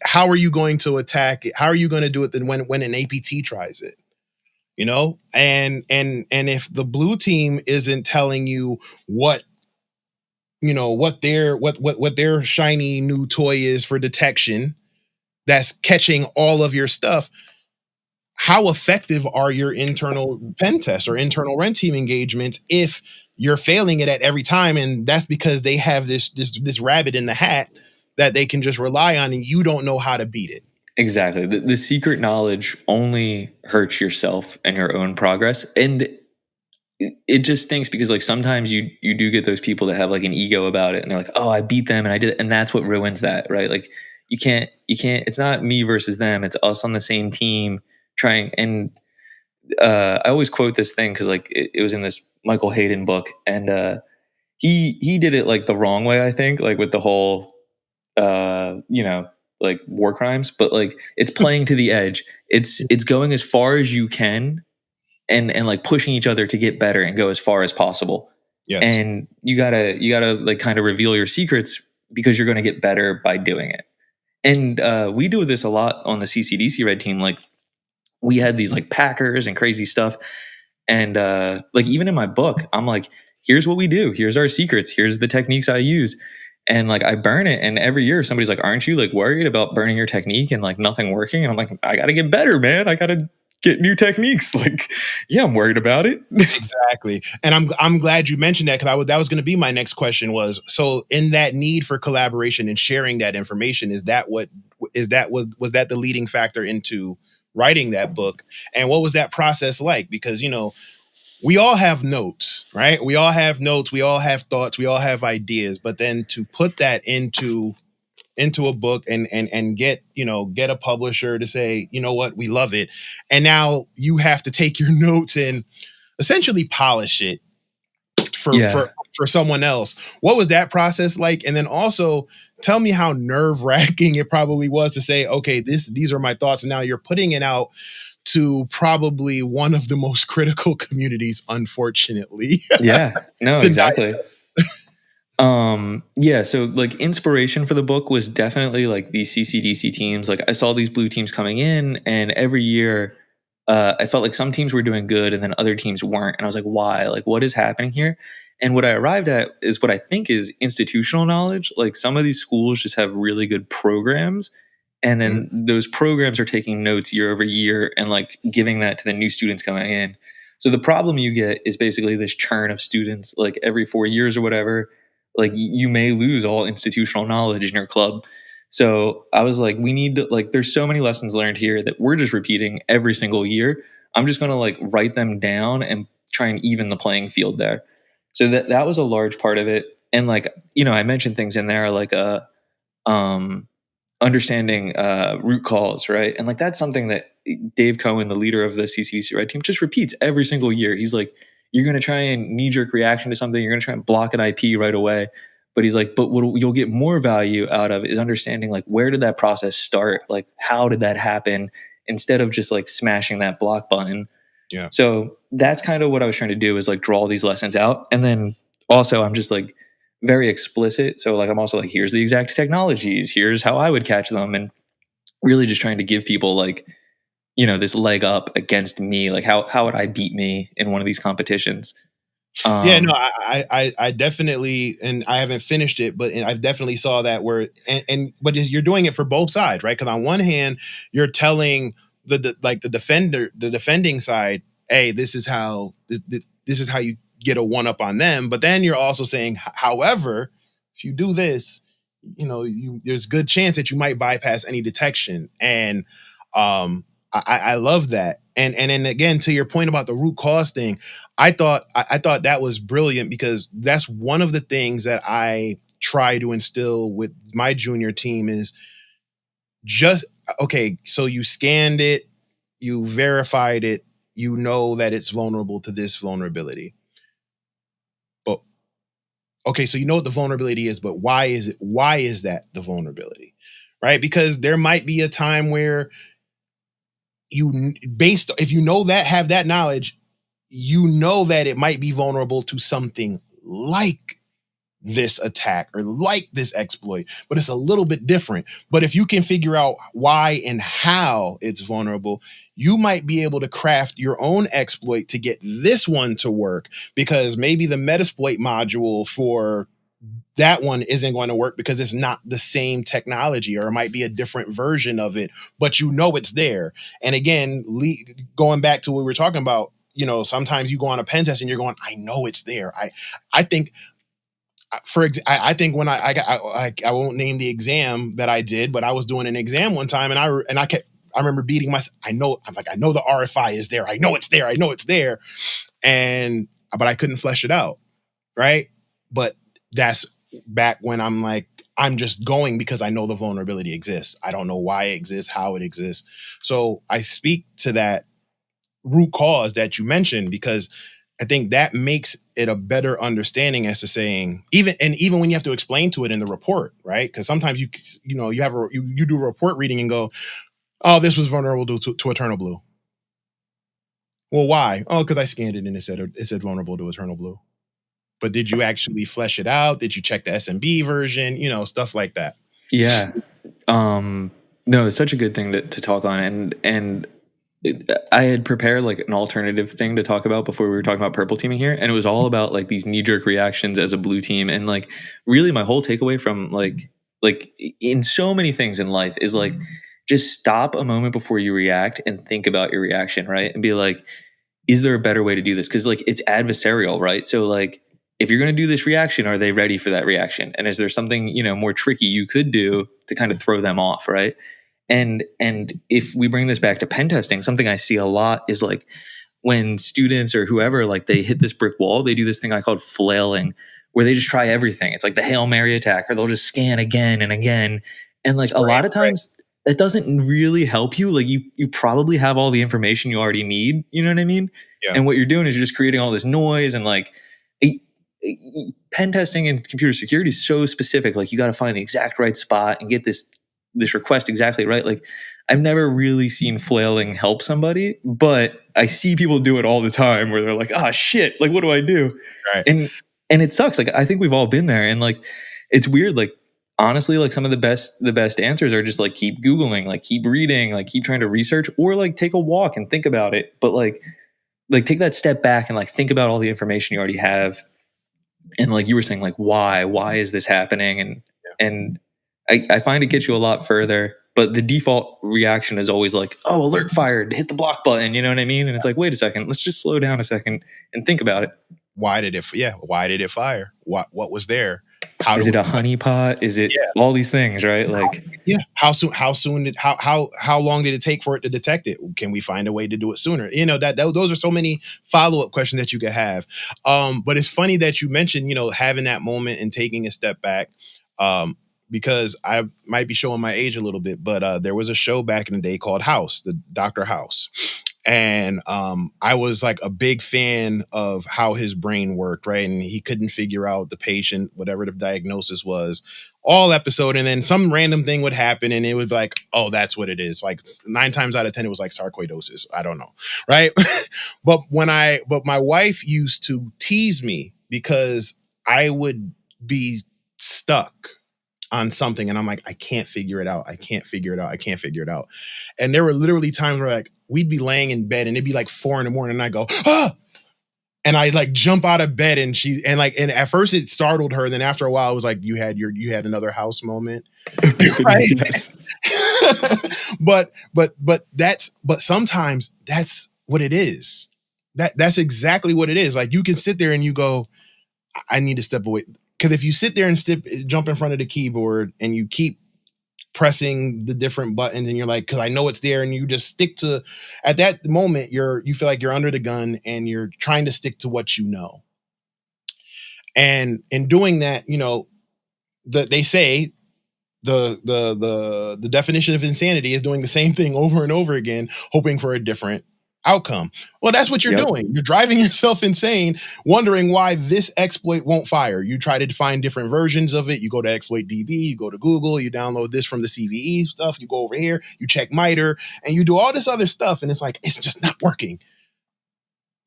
how are you going to attack it? How are you going to do it then when an APT tries it? And if the blue team isn't telling you what their shiny new toy is for detection that's catching all of your stuff, how effective are your internal pen tests or internal red team engagements if you're failing it at every time? And that's because they have this rabbit in the hat that they can just rely on, and you don't know how to beat it.
Exactly. The secret knowledge only hurts yourself and your own progress. And it just stinks because like sometimes you do get those people that have like an ego about it, and they're like, oh, I beat them and I did it. And that's what ruins that, right? Like you can't, it's not me versus them. It's us on the same team trying. And I always quote this thing because like it was in this Michael Hayden book, and he did it like the wrong way, I think, like with the whole like war crimes, but like it's playing to the edge. It's going as far as you can and like pushing each other to get better and go as far as possible.
Yes.
And you gotta like kind of reveal your secrets because you're going to get better by doing it. And we do this a lot on the CCDC red team. Like we had these like packers and crazy stuff. And like even in my book, I'm like, here's what we do. Here's our secrets. Here's the techniques I use. And like I burn it, and every year somebody's like, aren't you like worried about burning your technique and like nothing working? And I'm like, I gotta get better, man. I gotta get new techniques. Like, yeah, I'm worried about it.
Exactly. And I'm glad you mentioned that, because that was going to be my next question was, so in that need for collaboration and sharing that information, was that the leading factor into writing that book? And what was that process like? Because, we all have notes, right? We all have notes. We all have thoughts. We all have ideas. But then to put that into a book and get a publisher to say, you know what, we love it. And now you have to take your notes and essentially polish it for someone else. What was that process like? And then also tell me how nerve-wracking it probably was to say, okay, these are my thoughts. And now you're putting it out to probably one of the most critical communities, unfortunately.
Yeah, no, exactly. So like inspiration for the book was definitely like these CCDC teams. Like I saw these blue teams coming in, and every year I felt like some teams were doing good and then other teams weren't. And I was like, why? Like, what is happening here? And what I arrived at is what I think is institutional knowledge. Like some of these schools just have really good programs, and then those programs are taking notes year over year and like giving that to the new students coming in. So the problem you get is basically this churn of students, like every 4 years or whatever. Like you may lose all institutional knowledge in your club. So I was like, we need to, like, there's so many lessons learned here that we're just repeating every single year. I'm just going to like write them down and try and even the playing field there. So that was a large part of it. And like, I mentioned things in there like understanding root cause, right? And like that's something that Dave Cohen, the leader of the CCDC red team, just repeats every single year. He's like, you're going to try and knee-jerk reaction to something. You're going to try and block an IP right away. But he's like, but what you'll get more value out of is understanding like, where did that process start? Like, how did that happen? Instead of just like smashing that block button.
Yeah.
So that's kind of what I was trying to do, is like draw these lessons out. And then also I'm just like very explicit. So like, I'm also like, here's the exact technologies. Here's how I would catch them. And really just trying to give people like this leg up against me. Like how would I beat me in one of these competitions?
Yeah, no, I definitely, and I haven't finished it, but I've definitely saw that where, but you're doing it for both sides, right? Because on one hand, you're telling the defending side, hey, this is how you get a one up on them. But then you're also saying, however, if you do this, there's good chance that you might bypass any detection. And I love that. And then again, to your point about the root cause thing, I thought that was brilliant, because that's one of the things that I try to instill with my junior team is just, okay, so you scanned it, you verified it, you know that it's vulnerable to this vulnerability. But okay, so you know what the vulnerability is, but why is that the vulnerability? Right? Because there might be a time where if you know that, have that knowledge, you know that it might be vulnerable to something like this attack or like this exploit, but it's a little bit different. But if you can figure out why and how it's vulnerable, you might be able to craft your own exploit to get this one to work, because maybe the Metasploit module for that one isn't going to work because it's not the same technology, or it might be a different version of it, but it's there. And again, going back to what we were talking about, sometimes you go on a pen test and you're going, I know it's there. I think when I won't name the exam that I did, but I was doing an exam one time, and I remember beating myself. I know the RFI is there. I know it's there. But I couldn't flesh it out. Right. But that's back when I'm just going because I know the vulnerability exists. I don't know why it exists, how it exists. So I speak to that root cause that you mentioned, because I think that makes it a better understanding as to saying, even when you have to explain to it in the report, right? Because sometimes you do a report reading and go, oh, this was vulnerable to Eternal Blue. Well, why? Oh, because I scanned it and it said vulnerable to Eternal Blue. But did you actually flesh it out? Did you check the SMB version? Stuff like that.
Yeah. No, it's such a good thing to talk on. And I had prepared like an alternative thing to talk about before we were talking about purple teaming here. And it was all about like these knee-jerk reactions as a blue team. And like really my whole takeaway from like in so many things in life is like, just stop a moment before you react and think about your reaction, right? And be like, is there a better way to do this? Because like it's adversarial, right? So like if you're going to do this reaction, are they ready for that reaction? And is there something, more tricky you could do to kind of throw them off, right? And if we bring this back to pen testing, something I see a lot is like when students or whoever, like they hit this brick wall, they do this thing I call flailing, where they just try everything. It's like the Hail Mary attack, or they'll just scan again and again. And like a lot of times that doesn't really help you. Like you probably have all the information you already need. You know what I mean? Yeah. And what you're doing is you're just creating all this noise, and like pen testing and computer security is so specific. Like you got to find the exact right spot and get this request exactly right. Like I've never really seen flailing help somebody, but I see people do it all the time where they're like, oh shit, like what do I do? Right. And it sucks. Like I think we've all been there, and like it's weird. Like honestly, like some of the best answers are just like keep Googling, like keep reading, like keep trying to research, or like take a walk and think about it. But like take that step back and like think about all the information you already have. And like you were saying, like why is this happening? And I find it gets you a lot further, but the default reaction is always like, oh, alert fired, hit the block button. You know what I mean? And it's like, wait a second, let's just slow down a second and think about it.
Why did it fire? What was there?
Is it a honeypot? Is it all these things, right? Like,
how long did it take for it to detect it? Can we find a way to do it sooner? Those are so many follow-up questions that you could have. But it's funny that you mentioned, having that moment and taking a step back. Because I might be showing my age a little bit, but there was a show back in the day called House, the Dr. House. And I was like a big fan of how his brain worked, right? And he couldn't figure out the patient, whatever the diagnosis was, all episode. And then some random thing would happen and it would be like, oh, that's what it is. Like 9 times out of 10, it was like sarcoidosis. I don't know, right? But my wife used to tease me because I would be stuck on something, and I'm like, I can't figure it out. I can't figure it out. I can't figure it out. And there were literally times where like we'd be laying in bed and it'd be like 4 a.m. and I go, ah! And I like jump out of bed and and at first it startled her. Then after a while it was like you had another house moment. Right? but sometimes that's what it is. That's exactly what it is. Like you can sit there and you go, I need to step away. Because if you sit there and jump in front of the keyboard and you keep pressing the different buttons and you're like, because I know it's there, and you just stick to, at that moment, you feel like you're under the gun and you're trying to stick to what you know. And in doing that, they say the definition of insanity is doing the same thing over and over again, hoping for a different outcome. Well, that's what you're doing. You're driving yourself insane, wondering why this exploit won't fire. You try to find different versions of it. You go to Exploit DB, you go to Google, you download this from the CVE stuff, you go over here, you check MITRE, and you do all this other stuff, and it's like, it's just not working.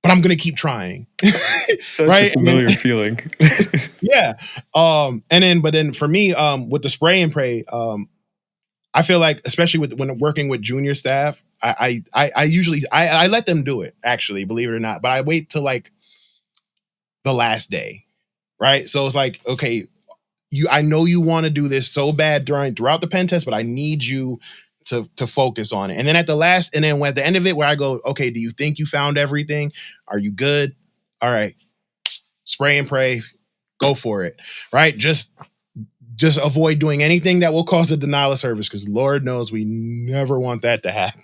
But I'm going to keep trying.
Such a familiar feeling.
Yeah. But then for me, with the spray and pray, I feel like, especially when working with junior staff, I usually let them do it, actually, believe it or not. But I wait till like the last day, right? So it's like, okay, I know you want to do this so bad throughout the pen test, but I need you to focus on it. And then at the end of it, where I go, okay, do you think you found everything? Are you good? All right, spray and pray, go for it, right? Just avoid doing anything that will cause a denial of service, because Lord knows we never want that to happen.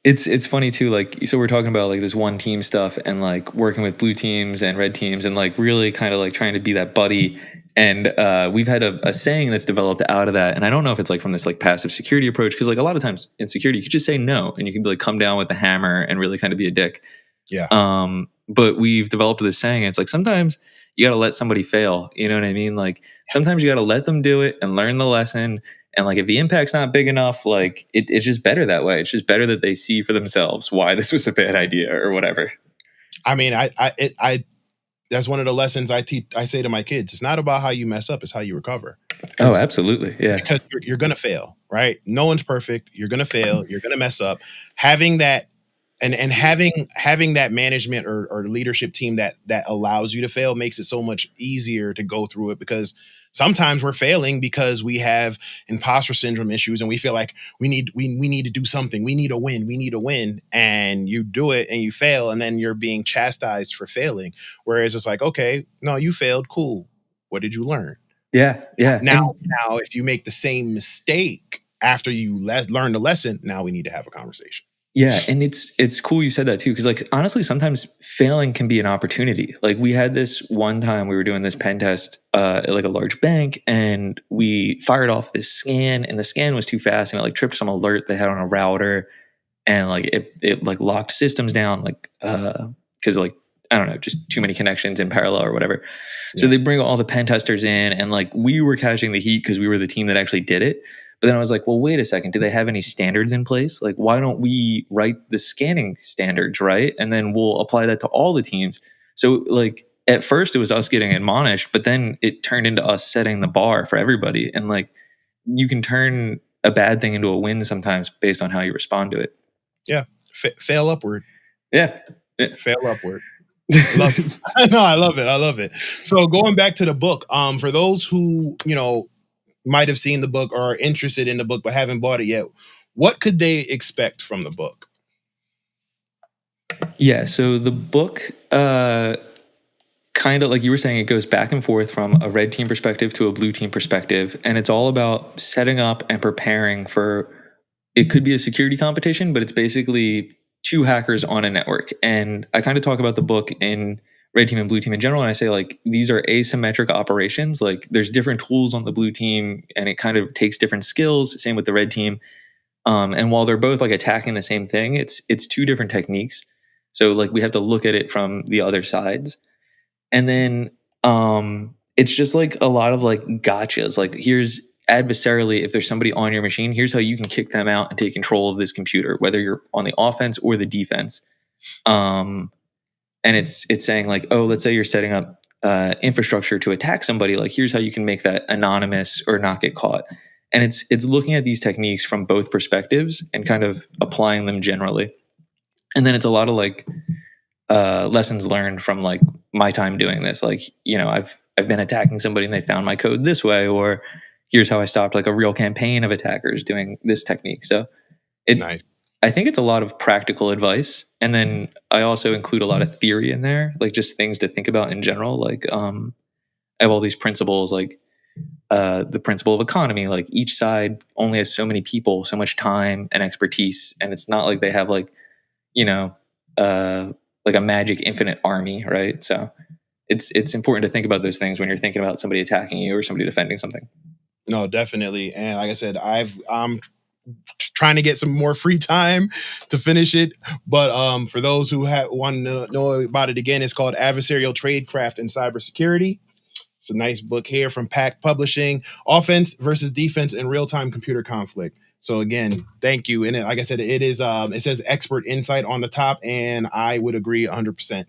It's funny too, like, so we're talking about like this one team stuff and like working with blue teams and red teams and like really kind of like trying to be that buddy. And we've had a saying that's developed out of that. And I don't know if it's like from this like passive security approach, because like a lot of times in security, you could just say no and you can be like come down with the hammer and really kind of be a dick.
Yeah.
But we've developed this saying, and it's like sometimes you got to let somebody fail. You know what I mean? Like sometimes you got to let them do it and learn the lesson. And like if the impact's not big enough, like it's just better that way. It's just better that they see for themselves why this was a bad idea or whatever.
I mean, I that's one of the lessons I say to my kids. It's not about how you mess up; it's how you recover.
Oh, absolutely, yeah. Because
you're gonna fail, right? No one's perfect. You're gonna fail. You're gonna mess up. Having that. And having that management or leadership team that allows you to fail makes it so much easier to go through it, because sometimes we're failing because we have imposter syndrome issues and we feel like we need to do something. We need a win. And you do it and you fail, and then you're being chastised for failing. Whereas it's like, okay, no, you failed. Cool. What did you learn?
Yeah.
Now, if you make the same mistake after you learn the lesson, now we need to have a conversation.
Yeah, and it's cool you said that too, because like honestly, sometimes failing can be an opportunity. Like we had this one time we were doing this pen test at like a large bank, and we fired off this scan, and the scan was too fast, and it like tripped some alert they had on a router, and like it like locked systems down, like because like I don't know, just too many connections in parallel or whatever. Yeah. So they bring all the pen testers in, and like we were catching the heat because we were the team that actually did it. But then I was like, well, wait a second. Do they have any standards in place? Like, why don't we write the scanning standards, right? And then we'll apply that to all the teams. So like at first it was us getting admonished, but then it turned into us setting the bar for everybody. And like you can turn a bad thing into a win sometimes based on how you respond to it.
Yeah. Fail upward.
Yeah.
Fail upward. Love it. No, I love it. So going back to the book, for those who, might have seen the book or are interested in the book but haven't bought it yet, what could they expect from the book?
Yeah, so the book kind of like you were saying, it goes back and forth from a red team perspective to a blue team perspective, and it's all about setting up and preparing for, it could be a security competition, but it's basically two hackers on a network. And I kind of talk about the book in red team and blue team in general. And I say like, these are asymmetric operations. Like there's different tools on the blue team and it kind of takes different skills. Same with the red team. And while they're both like attacking the same thing, it's two different techniques. So like we have to look at it from the other sides. And then it's just like a lot of like gotchas. Like here's adversarially, if there's somebody on your machine, here's how you can kick them out and take control of this computer, whether you're on the offense or the defense. And it's saying like, oh, let's say you're setting up infrastructure to attack somebody. Like, here's how you can make that anonymous or not get caught. And it's looking at these techniques from both perspectives and kind of applying them generally. And then it's a lot of like lessons learned from like my time doing this. Like, you know, I've been attacking somebody and they found my code this way, or here's how I stopped like a real campaign of attackers doing this technique. So
Nice.
I think it's a lot of practical advice. And then I also include a lot of theory in there, like just things to think about in general. Like I have all these principles, like the principle of economy. Like each side only has so many people, so much time and expertise. And it's not like they have like, you know, like a magic infinite army, right? So it's important to think about those things when you're thinking about somebody attacking you or somebody defending something.
No, definitely. And like I said, I'm trying to get some more free time to finish it. But for those who want to know about it again, it's called Adversarial Tradecraft in Cybersecurity. It's a nice book here from Pact Publishing, Offense versus Defense in Real-Time Computer Conflict. So again, thank you. And like I said, it is it says expert insight on the top, and I would agree 100%.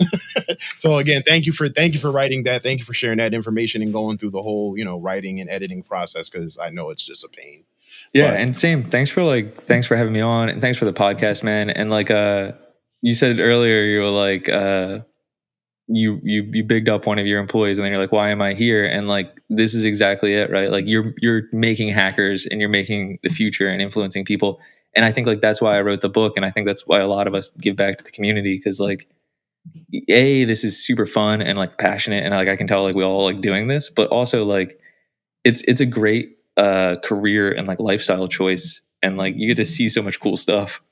So again, thank you for writing that. Thank you for sharing that information and going through the whole, you know, writing and editing process, because I know it's just a pain.
Yeah, and same. Thanks for having me on, and thanks for the podcast, man. And like you said earlier, you were like you bigged up one of your employees, and then you're like, why am I here? And like, this is exactly it, right? Like you're making hackers and you're making the future and influencing people. And I think like that's why I wrote the book, and I think that's why a lot of us give back to the community, because like this is super fun and like passionate, and like I can tell like we all like doing this, but also like it's a great career and like lifestyle choice, and like you get to see so much cool stuff.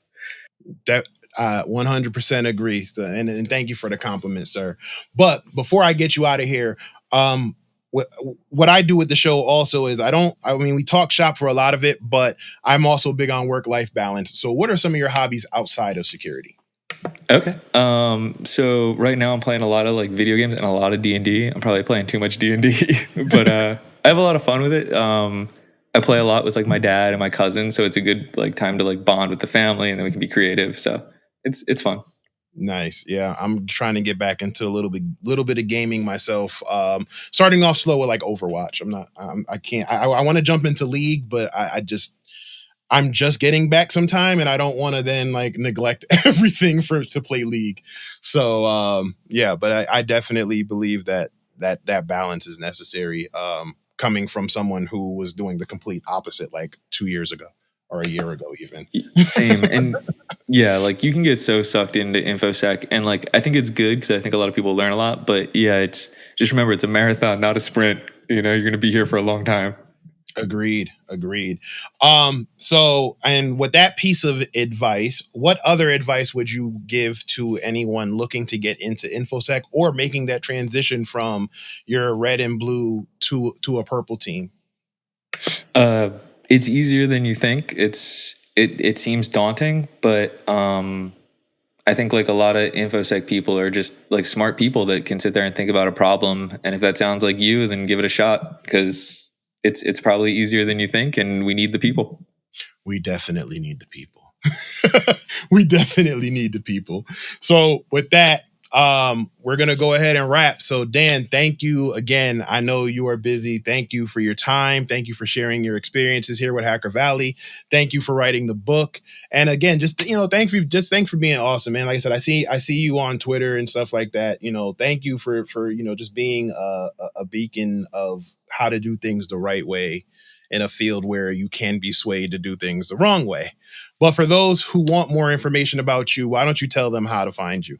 That 100% agree. So, and thank you for the compliment, sir. But before I get you out of here, what I do with the show also is we talk shop for a lot of it, but I'm also big on work-life balance. So what are some of your hobbies outside of security?
Okay. So right now I'm playing a lot of like video games and a lot of D&D. I'm probably playing too much D&D, but I have a lot of fun with it. I play a lot with like my dad and my cousin, so it's a good like time to like bond with the family, and then we can be creative. So it's fun. Nice.
Yeah, I'm trying to get back into a little bit of gaming myself. Starting off slow with like Overwatch. I want to jump into League, but I'm just getting back some time, and I don't want to then like neglect everything to play League. So yeah, but I definitely believe that balance is necessary. Coming from someone who was doing the complete opposite like 2 years ago or a year ago even.
Same. And yeah, like you can get so sucked into InfoSec, and like I think it's good because I think a lot of people learn a lot, but yeah, it's just remember it's a marathon, not a sprint. You know, you're going to be here for a long time.
Agreed. So, and with that piece of advice, what other advice would you give to anyone looking to get into InfoSec or making that transition from your red and blue to a purple team?
It's easier than you think. It seems daunting, but I think like a lot of InfoSec people are just like smart people that can sit there and think about a problem. And if that sounds like you, then give it a shot, because it's probably easier than you think, and we need the people.
We definitely need the people. We definitely need the people. So with that, we're going to go ahead and wrap. So Dan, thank you again. I know you are busy. Thank you for your time. Thank you for sharing your experiences here with Hacker Valley. Thank you for writing the book. And again, thanks for being awesome, man. Like I said, I see you on Twitter and stuff like that. Thank you for just being a beacon of how to do things the right way in a field where you can be swayed to do things the wrong way. But for those who want more information about you, why don't you tell them how to find you?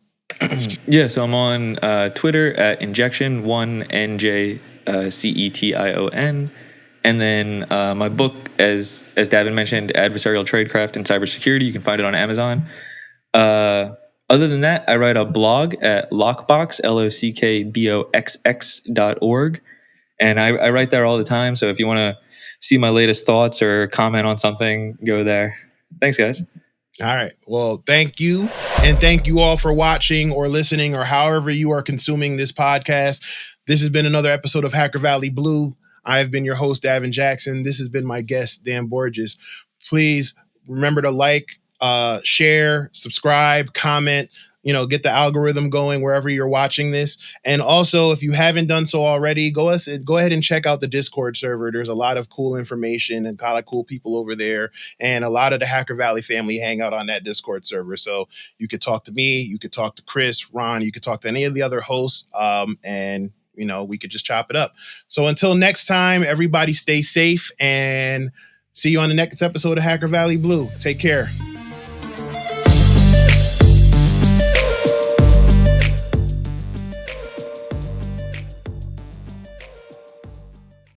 Yeah, so I'm on Twitter at Injection1 NJCETION, and then my book, as Davin mentioned, Adversarial Tradecraft in Cybersecurity. You can find it on Amazon. Other than that, I write a blog at Lockbox LOCKBOXX.org, and I write there all the time. So if you want to see my latest thoughts or comment on something, go there. Thanks, guys.
All right. Well, thank you. And thank you all for watching or listening or however you are consuming this podcast. This has been another episode of Hacker Valley Blue. I have been your host, Davin Jackson. This has been my guest, Dan Borges. Please remember to like, share, subscribe, comment, get the algorithm going wherever you're watching this. And also, if you haven't done so already, go ahead and check out the Discord server. There's a lot of cool information and a lot of cool people over there. And a lot of the Hacker Valley family hang out on that Discord server. So you could talk to me, you could talk to Chris, Ron, you could talk to any of the other hosts. And we could just chop it up. So until next time, everybody stay safe and see you on the next episode of Hacker Valley Blue. Take care.